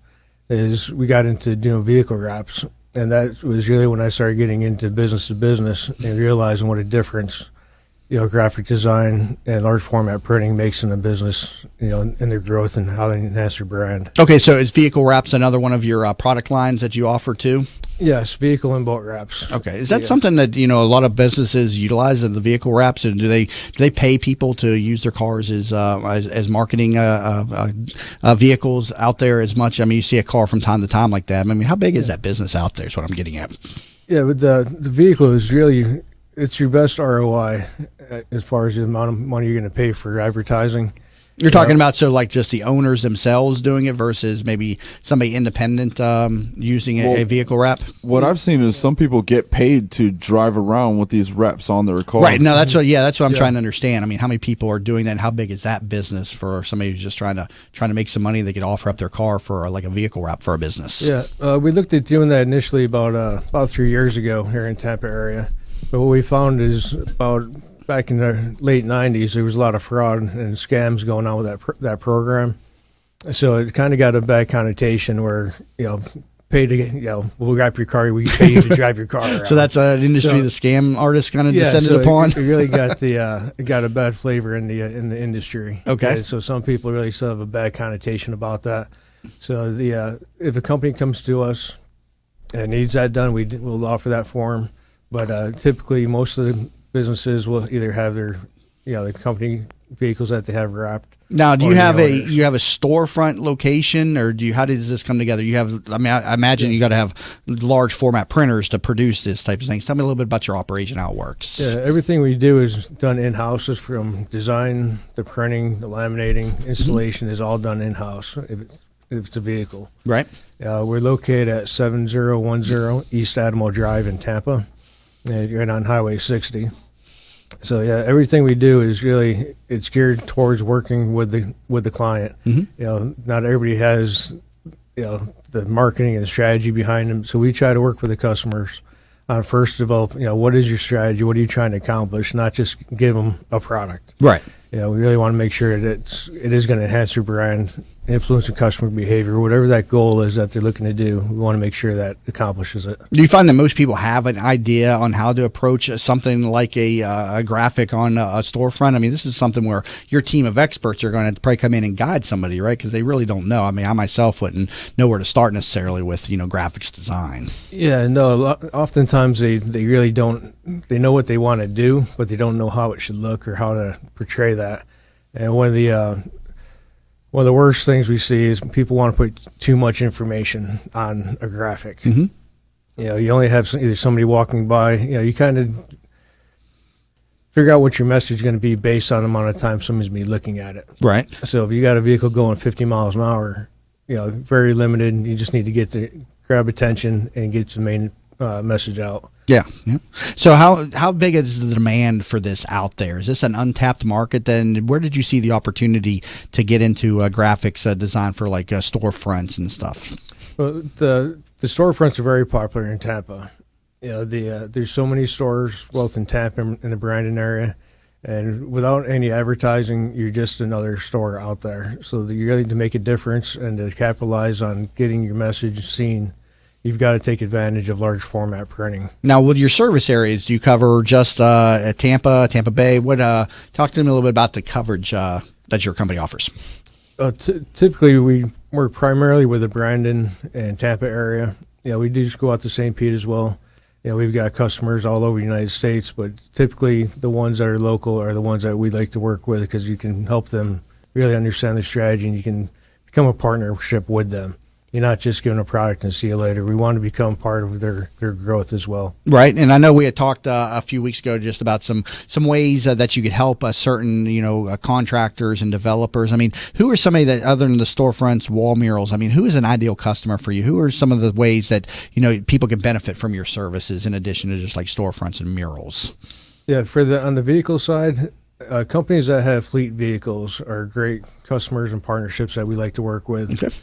is we got into doing vehicle wraps, and that was really when I started getting into business to business and realizing what a difference graphic design and large format printing makes them a business, in their growth and how they enhance their brand. Okay, so is vehicle wraps another one of your product lines that you offer too? Yes, vehicle and boat wraps. Okay, is that something that a lot of businesses utilize the vehicle wraps, and do they pay people to use their cars as marketing vehicles out there as much? I mean, you see a car from time to time like that. I mean, how big is that business out there? Is what I'm getting at. Yeah, but the vehicle is really, it's your best ROI as far as the amount of money you're going to pay for advertising. You're talking about just the owners themselves doing it versus maybe somebody independent using a vehicle wrap? What I've seen is some people get paid to drive around with these wraps on their car. Right. No, that's what I'm trying to understand. I mean, how many people are doing that, and how big is that business for somebody who's just trying to make some money? They could offer up their car for like a vehicle wrap for a business. Yeah, we looked at doing that initially about 3 years ago here in Tampa area. But what we found is back in the late 90s, there was a lot of fraud and scams going on with that program. So it kind of got a bad connotation where, pay to we'll wrap your car, we pay you to drive your car around. So that's an industry the scam artists kind of descended upon? It really got it got a bad flavor in the industry. Okay. So some people really still have a bad connotation about that. So if a company comes to us and needs that done, we'll offer that for them. But typically most of the businesses will either have their, the company vehicles that they have wrapped. Now, do you have a storefront location, or how does this come together? You have, I imagine you got to have large format printers to produce this type of things. Tell me a little bit about your operation, how it works. Yeah, everything we do is done in house. Is from design, the printing, the laminating, installation is all done in house. If it's a vehicle, right? We're located at 7010 East Admiral Drive in Tampa. You're on Highway 60. So yeah, everything we do is really, it's geared towards working with the client. Mm-hmm. Not everybody has the marketing and the strategy behind them. So we try to work with the customers on first develop, what is your strategy? What are you trying to accomplish? Not just give them a product. Right. We really want to make sure that it is going to enhance your brand, influence the customer behavior, whatever that goal is that they're looking to do. We want to make sure that accomplishes it. Do you find that most people have an idea on how to approach something like a graphic on a storefront? I mean, this is something where your team of experts are going to probably come in and guide somebody, right? Because they really don't know. I mean, I myself wouldn't know where to start necessarily with, graphics design. Yeah, no, oftentimes they really don't. They know what they want to do, but they don't know how it should look or how to portray that. And one of the worst things we see is people want to put too much information on a graphic. Mm-hmm. You only have either somebody walking by. You kind of figure out what your message is going to be based on the amount of time somebody's going to be looking at it. Right. So if you got a vehicle going 50 miles an hour, very limited. You just need to grab attention and get the main message out. Yeah. So how big is the demand for this out there? Is this an untapped market? Then where did you see the opportunity to get into graphics design for like storefronts and stuff? Well, the storefronts are very popular in Tampa. There's so many stores both in Tampa and in the Brandon area, and without any advertising, you're just another store out there. So you really need to make a difference and to capitalize on getting your message seen. You've got to take advantage of large format printing. Now, with your service areas, do you cover just Tampa Bay? Talk to me a little bit about the coverage that your company offers. Typically, we work primarily with the Brandon and Tampa area. We do go out to St. Pete as well. We've got customers all over the United States, but typically the ones that are local are the ones that we like to work with because you can help them really understand the strategy and you can become a partnership with them. You're not just giving a product and see you later. We want to become part of their growth as well. Right. And I know we had talked a few weeks ago just about some ways that you could help certain, contractors and developers. I mean, who are somebody that, other than the storefronts, wall murals, I mean, who is an ideal customer for you? Who are some of the ways that, people can benefit from your services in addition to just like storefronts and murals? Yeah, on the vehicle side, companies that have fleet vehicles are great customers and partnerships that we like to work with. Okay.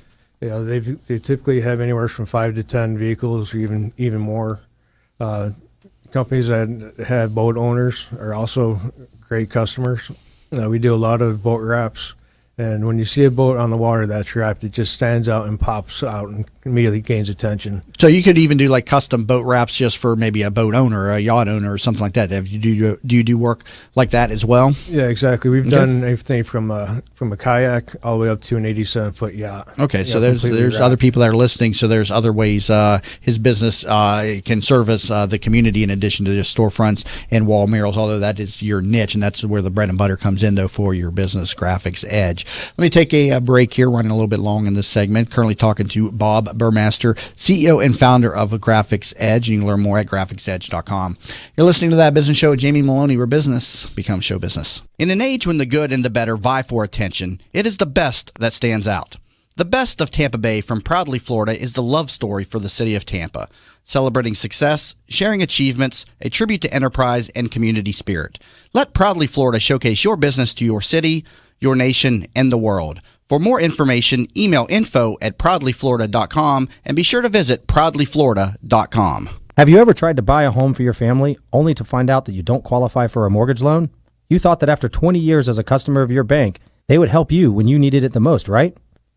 They typically have anywhere from 5 to 10 vehicles, or even more. Companies that have boat owners are also great customers. We do a lot of boat wraps And when you see a boat on the water that's wrapped, it just stands out and pops out and immediately gains attention. So you could even do like custom boat wraps just for maybe a boat owner, or a yacht owner, or something like that. Do you do work like that as well? Yeah, exactly. We've done everything from a kayak all the way up to an 87-foot yacht. Okay, so there's other people that are listening. So there's other ways his business can service the community in addition to just storefronts and wall murals. Although that is your niche, and that's where the bread and butter comes in, though, for your business, Graphics Edge. Let me take a break here, running a little bit long in this segment. Currently talking to Bob Burmaster, CEO and founder of Graphics Edge. You can learn more at graphicsedge.com. You're listening to That Business Show with Jamie Maloney, where business becomes show business. In an age when the good and the better vie for attention, it is the best that stands out. The best of Tampa Bay from Proudly Florida is the love story for the city of Tampa, celebrating success, sharing achievements, a tribute to enterprise and community spirit. Let Proudly Florida showcase your business to your city, your nation, and the world. For more information, email info@proudlyflorida.com and be sure to visit proudlyflorida.com. Have you ever tried to buy a home for your family only to find out that you don't qualify for a mortgage loan? You thought that after 20 years as a customer of your bank, they would help you when you needed it the most, right?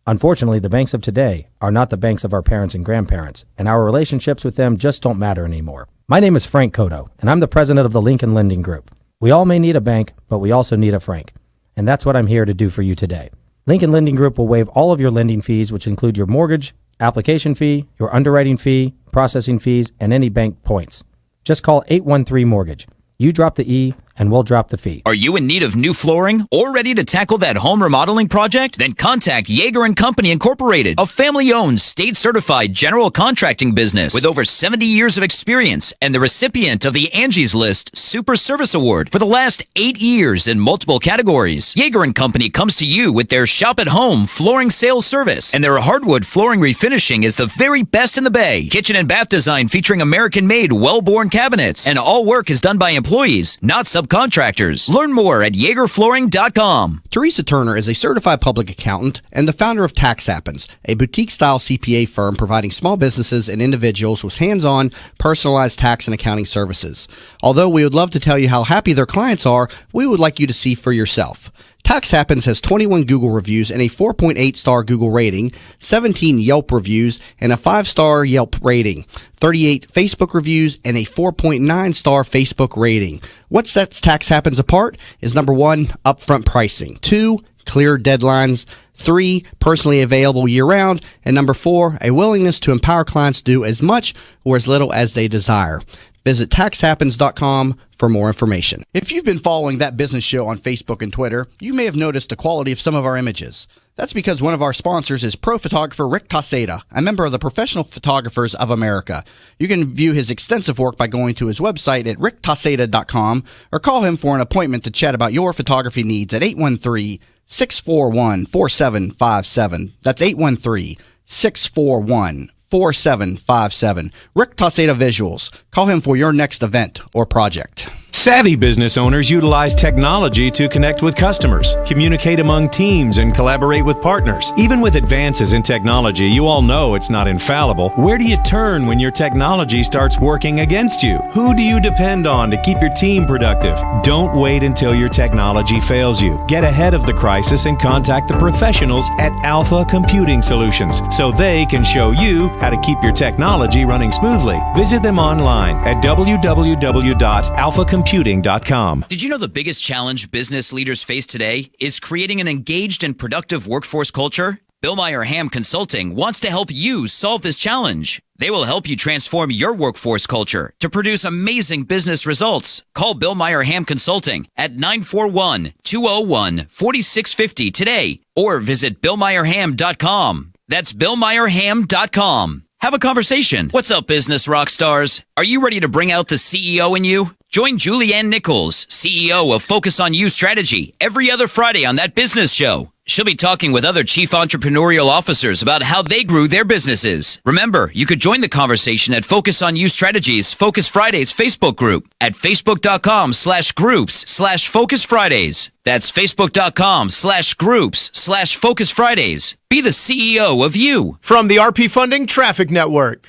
Unfortunately, the banks of today are not the banks of our parents and grandparents, and our relationships with them just don't matter anymore. My name is Frank Cotto, and I'm the president of the Lincoln Lending Group. We all may need a bank, but we also need a Frank. And that's what I'm here to do for you today. Lincoln Lending Group will waive all of your lending fees, which include your mortgage, application fee, your underwriting fee, processing fees, and any bank points. Just call 813-MORTGAGE. You drop the E, and we'll drop the fee. Are you in need of new flooring or ready to tackle that home remodeling project? Then contact Yeager & Company Incorporated, a family-owned, state-certified general contracting business with over 70 years of experience and the recipient of the Angie's List Super Service Award for the last 8 years in multiple categories. Yeager & Company comes to you with their shop-at-home flooring sales service, and their hardwood flooring refinishing is the very best in the Bay. Kitchen and bath design featuring American-made, well-born cabinets, and all work is done by employees, not subcontractors. Learn more at YeagerFlooring.com. Teresa Turner is a certified public accountant and the founder of Tax Happens, a boutique-style CPA firm providing small businesses and individuals with hands-on, personalized tax and accounting services. Although we would love to tell you how happy their clients are, we would like you to see for yourself. Tax Happens has 21 Google reviews and a 4.8-star Google rating, 17 Yelp reviews and a 5-star Yelp rating, 38 Facebook reviews and a 4.9-star Facebook rating. What sets Tax Happens apart is number 1, upfront pricing, 2, clear deadlines, 3, personally available year-round, and number 4, a willingness to empower clients to do as much or as little as they desire. Visit taxhappens.com for more information. If you've been following That Business Show on Facebook and Twitter, you may have noticed the quality of some of our images. That's because one of our sponsors is pro photographer Rick Taseda, a member of the Professional Photographers of America. You can view his extensive work by going to his website at ricktaseda.com or call him for an appointment to chat about your photography needs at 813-641-4757. That's 813-641-4757. Rick Taseda Visuals. Call him for your next event or project. Savvy business owners utilize technology to connect with customers, communicate among teams, and collaborate with partners. Even with advances in technology, you all know it's not infallible. Where do you turn when your technology starts working against you? Who do you depend on to keep your team productive? Don't wait until your technology fails you. Get ahead of the crisis and contact the professionals at Alpha Computing Solutions so they can show you how to keep your technology running smoothly. Visit them online at www.alphacomputing.com. Did you know the biggest challenge business leaders face today is creating an engaged and productive workforce culture? Bill Meyer Ham Consulting wants to help you solve this challenge. They will help you transform your workforce culture to produce amazing business results. Call Bill Meyer Ham Consulting at 941-201-4650 today or visit BillMeyerHam.com. That's BillMeyerHam.com. Have a conversation. What's up, business rock stars? Are you ready to bring out the CEO in you? Join Julianne Nichols, CEO of Focus on You Strategy, every other Friday on That Business Show. She'll be talking with other chief entrepreneurial officers about how they grew their businesses. Remember, you could join the conversation at Focus on You Strategies Focus Fridays Facebook group at facebook.com/groups/Focus Fridays. That's facebook.com/groups/Focus Fridays. Be the CEO of you. From the RP Funding Traffic Network.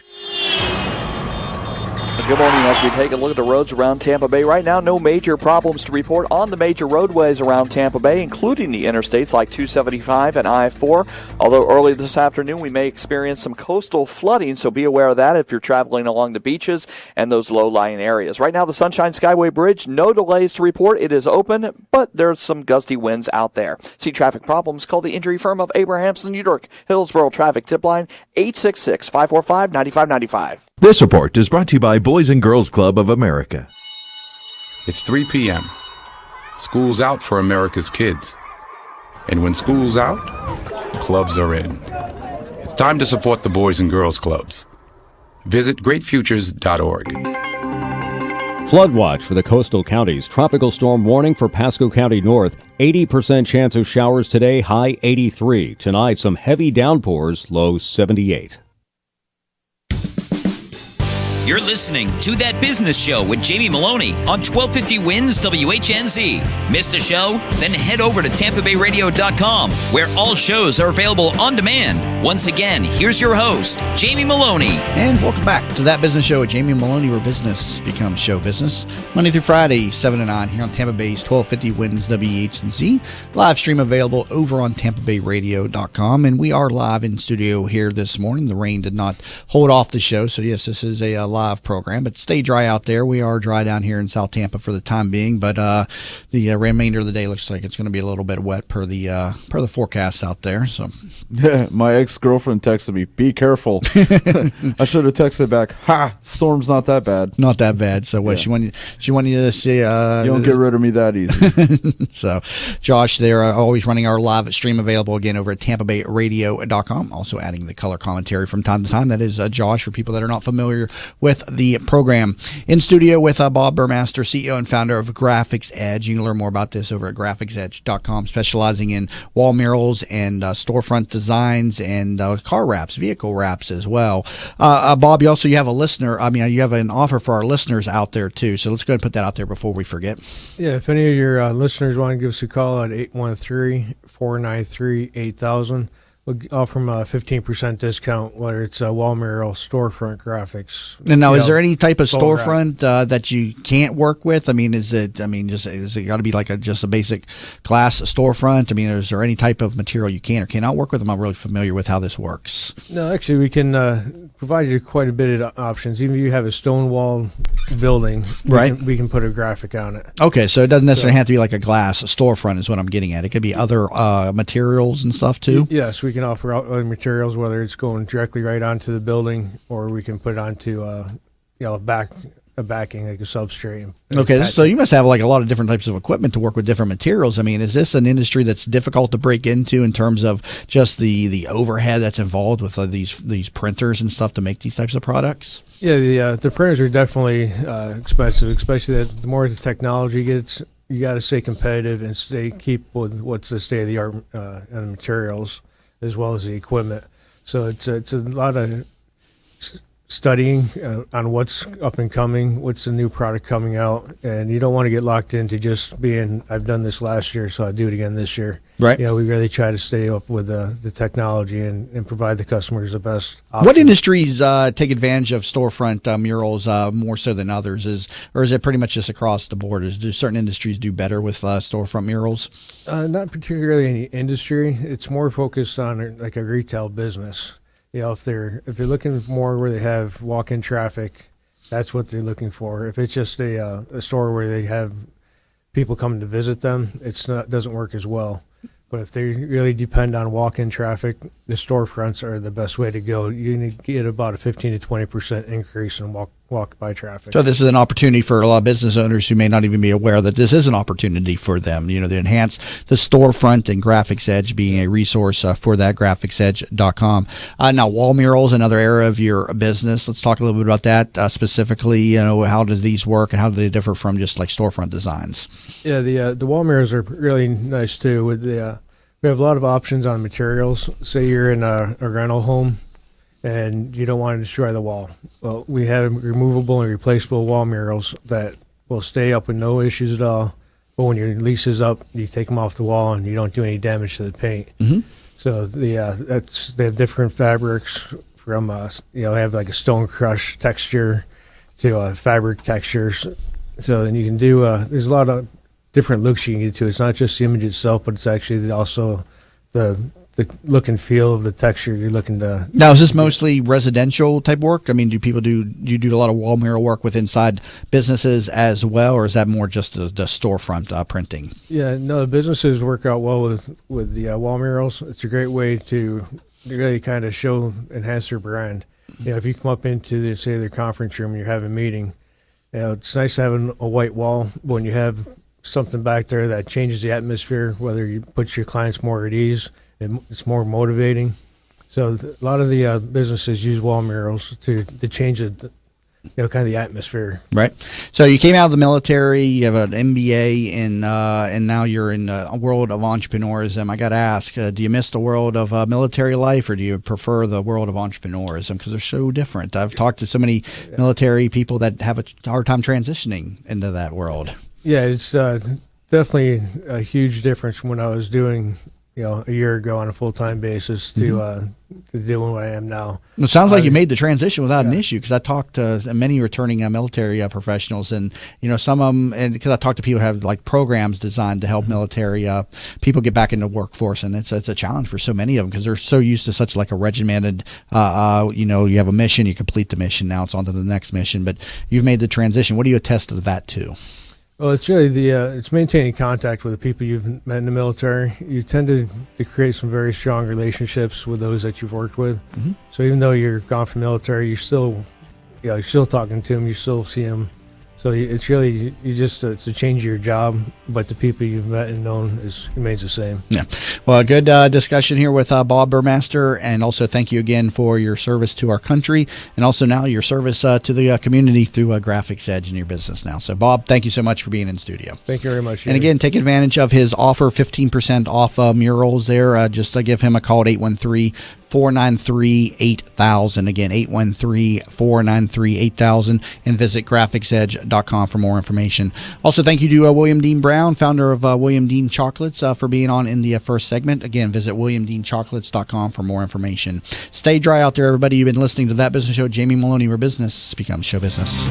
Good morning. As we take a look at the roads around Tampa Bay right now, no major problems to report on the major roadways around Tampa Bay, including the interstates like 275 and I-4. Although early this afternoon we may experience some coastal flooding, so be aware of that if you're traveling along the beaches and those low-lying areas. Right now, the Sunshine Skyway Bridge, no delays to report. It is open, but there's some gusty winds out there. See traffic problems, call the injury firm of Abrahamson, New York. Hillsborough Traffic Tip Line, 866-545-9595. This report is brought to you by Boys and Girls Club of America. It's 3 p.m. School's out for America's kids. And when school's out, clubs are in. It's time to support the Boys and Girls Clubs. Visit greatfutures.org. Flood watch for the coastal counties. Tropical storm warning for Pasco County North. 80% chance of showers today, high 83. Tonight, some heavy downpours, low 78. You're listening to That Business Show with Jamie Maloney on 1250 Wins WHNZ. Missed a show? Then head over to TampaBayRadio.com, where all shows are available on demand. Once again, here's your host, Jamie Maloney. And welcome back to That Business Show with Jamie Maloney, where business becomes show business. Monday through Friday, 7 to 9, here on Tampa Bay's 1250 Wins WHNZ. Live stream available over on TampaBayRadio.com. And we are live in studio here this morning. The rain did not hold off the show, so yes, this is a live program, but stay dry out there. We are dry down here in South Tampa for the time being, but the remainder of the day looks like it's going to be a little bit wet per the forecasts out there. So, yeah, my ex-girlfriend texted me, "Be careful." I should have texted back, "Ha, storm's not that bad." Not that bad. So what? Yeah. She wanted you to see. You don't get rid of me that easy. So, Josh, they're always running our live stream available again over at TampaBayRadio.com. Also adding the color commentary from time to time. That is Josh for people that are not familiar with the program. In studio with Bob Burmaster, CEO and founder of Graphics Edge. You can learn more about this over at graphicsedge.com, specializing in wall murals and storefront designs and car wraps, vehicle wraps as well. Bob, you have a listener. You have an offer for our listeners out there too. So let's go ahead and put that out there before we forget. Yeah, if any of your listeners want to give us a call at 813-493-8000. We'll offer them a 15% discount, whether it's a wall mural, storefront graphics. And now, is there any type of storefront that you can't work with? Is it got to be like just a basic glass storefront? Is there any type of material you can or cannot work with? I'm not really familiar with how this works. No, actually, we can provide you quite a bit of options. Even if you have a stone wall building, right, we can put a graphic on it. Okay, so it doesn't necessarily have to be like a glass storefront is what I'm getting at. It could be other materials and stuff too? Yes, we can offer other materials, whether it's going directly right onto the building or we can put it onto a backing, like a substrate. Okay, so you must have like a lot of different types of equipment to work with different materials. Is this an industry that's difficult to break into in terms of just the overhead that's involved with these printers and stuff to make these types of products? Yeah, the printers are definitely expensive, especially the more the technology gets. You got to stay competitive and keep with what's the state of the art and the materials as well as the equipment. So it's a lot of studying on what's up and coming, what's the new product coming out, and you don't want to get locked into just being, I've done this last year, so I do it again this year. Right. We really try to stay up with the technology and provide the customers the best option. What industries take advantage of storefront murals more so than others? Or is it pretty much just across the board? Do certain industries do better with storefront murals? Not particularly any industry. It's more focused on like a retail business. If they're looking more where they have walk-in traffic, that's what they're looking for. If it's just a store where they have people coming to visit them, doesn't work as well. But if they really depend on walk-in traffic, the storefronts are the best way to go. You need to get about a 15 to 20% increase in walk-by traffic. So this is an opportunity for a lot of business owners who may not even be aware that this is an opportunity for them, to enhance the storefront, and Graphics Edge being a resource for that, graphicsedge.com. Now, wall murals, another area of your business. Let's talk a little bit about that specifically. How do these work and how do they differ from just like storefront designs? Yeah, the wall murals are really nice too. We have a lot of options on materials. Say you're in a rental home and you don't want to destroy the wall. Well, we have removable and replaceable wall murals that will stay up with no issues at all. But when your lease is up, you take them off the wall and you don't do any damage to the paint. Mm-hmm. So they have different fabrics from they have like a stone crush texture to fabric textures. So then you can do. There's a lot of different looks you can get to. It's not just the image itself, but it's actually also the look and feel of the texture you're looking to. Now, is this mostly residential type work? I mean, do you do a lot of wall mural work with inside businesses as well, or is that more just the storefront printing? Yeah, no, the businesses work out well with the wall murals. It's a great way to really kind of enhance their brand. If you come up into say their conference room and you're having a meeting, it's nice having a white wall, but when you have something back there that changes the atmosphere, whether you put your clients more at ease, it's more motivating. So a lot of the businesses use wall murals to change kind of the atmosphere. Right. So you came out of the military, you have an MBA, and now you're in a world of entrepreneurism. I got to ask, do you miss the world of military life, or do you prefer the world of entrepreneurism? Because they're so different. I've talked to so many military people that have a hard time transitioning into that world. Yeah, it's definitely a huge difference from when I was doing a year ago on a full-time basis to doing what I am now. It sounds like you made the transition without an issue, because I talked to many returning military professionals, and some of them, and because I talked to people who have like programs designed to help military people get back into the workforce, and it's a challenge for so many of them because they're so used to such like a regimented, you have a mission, you complete the mission, now it's on to the next mission, but you've made the transition. What do you attest to that to? Well, it's really it's maintaining contact with the people you've met in the military. You tend to create some very strong relationships with those that you've worked with. Mm-hmm. So even though you're gone from the military, you're still talking to them. You still see them. So it's really it's a change of your job, but the people you've met and known remains the same. Yeah. Well, a good discussion here with Bob Burmaster, and also thank you again for your service to our country, and also now your service to the community through Graphics Edge in your business now. So, Bob, thank you so much for being in studio. Thank you very much. And again, take advantage of his offer, 15% off murals there. Just give him a call at 813-493-8000. Again, 813-493-8000, and visit graphicsedge.com for more information. Also, thank you to William Dean Brown, founder of William Dean Chocolates, for being on in the first segment. Again, visit williamdeanchocolates.com for more information. Stay dry out there, everybody. You've been listening to That Business Show. Jamie Maloney, where business becomes show business.